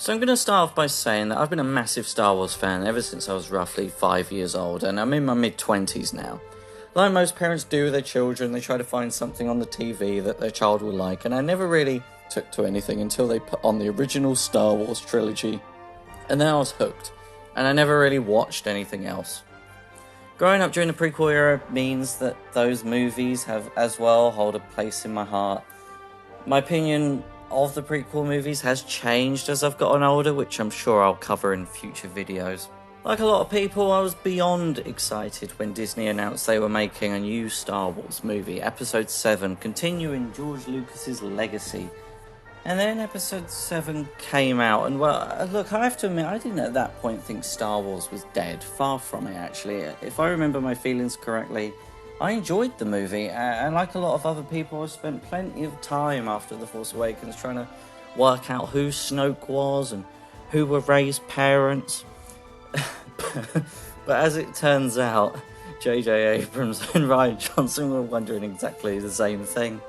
So I'm going to start off by saying that I've been a massive Star Wars fan ever since I was roughly 5 years old, and I'm in my mid-20s now. Like most parents do with their children, they try to find something on the TV that their child will like, and I never really took to anything until they put on the original Star Wars trilogy, and then I was hooked, and I never really watched anything else. Growing up during the prequel era means that those movies have as well hold a place in my heart. My opinion of the prequel movies has changed as I've gotten older, which I'm sure I'll cover in future videos. Like a lot of people, I was beyond excited when Disney announced they were making a new Star Wars movie, Episode 7, continuing George Lucas's legacy. And then Episode 7 came out, and well, look, I have to admit, I didn't at that point think Star Wars was dead. Far from it, actually. If I remember my feelings correctly, I enjoyed the movie, and like a lot of other people, I spent plenty of time after The Force Awakens trying to work out who Snoke was and who were Rey's parents. But as it turns out, J.J. Abrams and Rian Johnson were wondering exactly the same thing.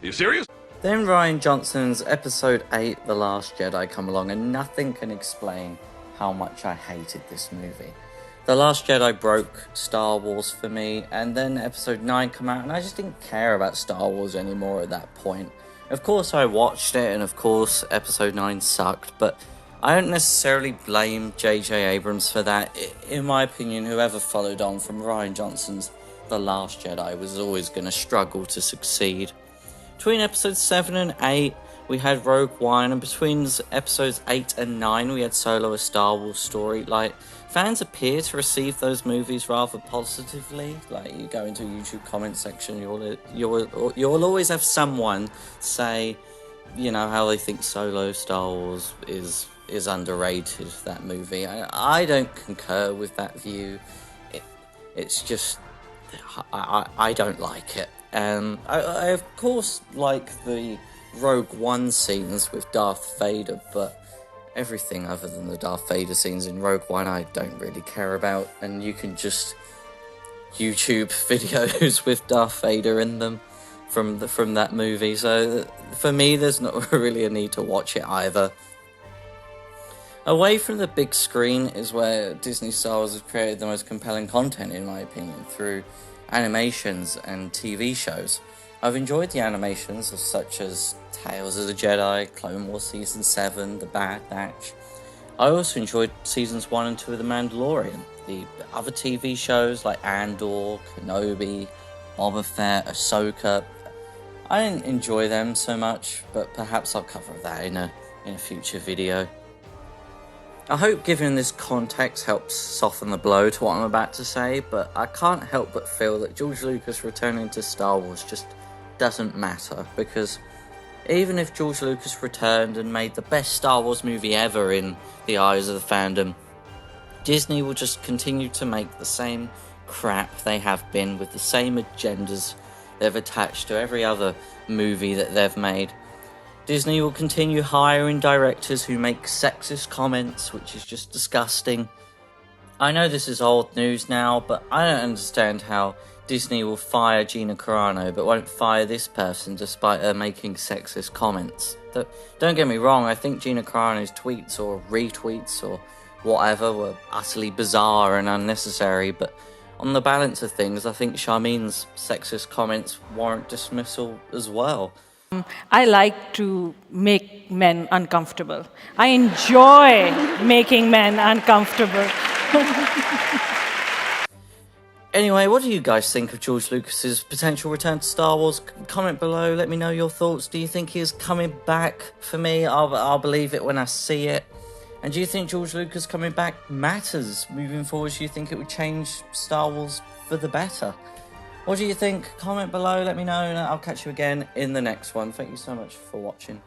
You serious? Then Rian Johnson's Episode 8, The Last Jedi, come along, and nothing can explain how much I hated this movie. The Last Jedi broke Star Wars for me, and then Episode 9 come out, and I just didn't care about Star Wars anymore at that point. Of course I watched it, and of course Episode 9 sucked, but I don't necessarily blame J.J. Abrams for that. In my opinion, whoever followed on from Rian Johnson's The Last Jedi was always going to struggle to succeed. Between Episodes 7 and 8, we had Rogue One, and between Episodes 8 and 9, we had Solo: A Star Wars Story. Like, fans appear to receive those movies rather positively. Like, you go into a YouTube comment section, you'll always have someone say, you know, how they think Solo Star Wars is underrated, that movie. I don't concur with that view. It's just, I don't like it. I of course like the Rogue One scenes with Darth Vader, but everything other than the Darth Vader scenes in Rogue One I don't really care about, and you can just YouTube videos with Darth Vader in them from that movie, so for me there's not really a need to watch it either. Away from the big screen is where Disney Star Wars has created the most compelling content, in my opinion, through animations and TV shows. I've enjoyed the animations such as Tales of the Jedi, Clone Wars Season 7, The Bad Batch. I also enjoyed Seasons 1 and 2 of The Mandalorian. The other TV shows like Andor, Kenobi, Boba Fett, Ahsoka, I didn't enjoy them so much, but perhaps I'll cover that in a future video. I hope giving this context helps soften the blow to what I'm about to say, but I can't help but feel that George Lucas returning to Star Wars just doesn't matter, because even if George Lucas returned and made the best Star Wars movie ever in the eyes of the fandom, Disney will just continue to make the same crap they have been with the same agendas they've attached to every other movie that they've made. Disney will continue hiring directors who make sexist comments, which is just disgusting. I know this is old news now, but I don't understand how Disney will fire Gina Carano but won't fire this person despite her making sexist comments. Don't get me wrong, I think Gina Carano's tweets or retweets or whatever were utterly bizarre and unnecessary, but on the balance of things, I think Charmine's sexist comments warrant dismissal as well. I like to make men uncomfortable. I enjoy making men uncomfortable. Anyway, what do you guys think of George Lucas's potential return to Star Wars? Comment below, let me know your thoughts. Do you think he is coming back? For me, I'll believe it when I see it. And do you think George Lucas coming back matters moving forward? Do you think it would change Star Wars for the better? What do you think? Comment below, let me know, and I'll catch you again in the next one. Thank you so much for watching.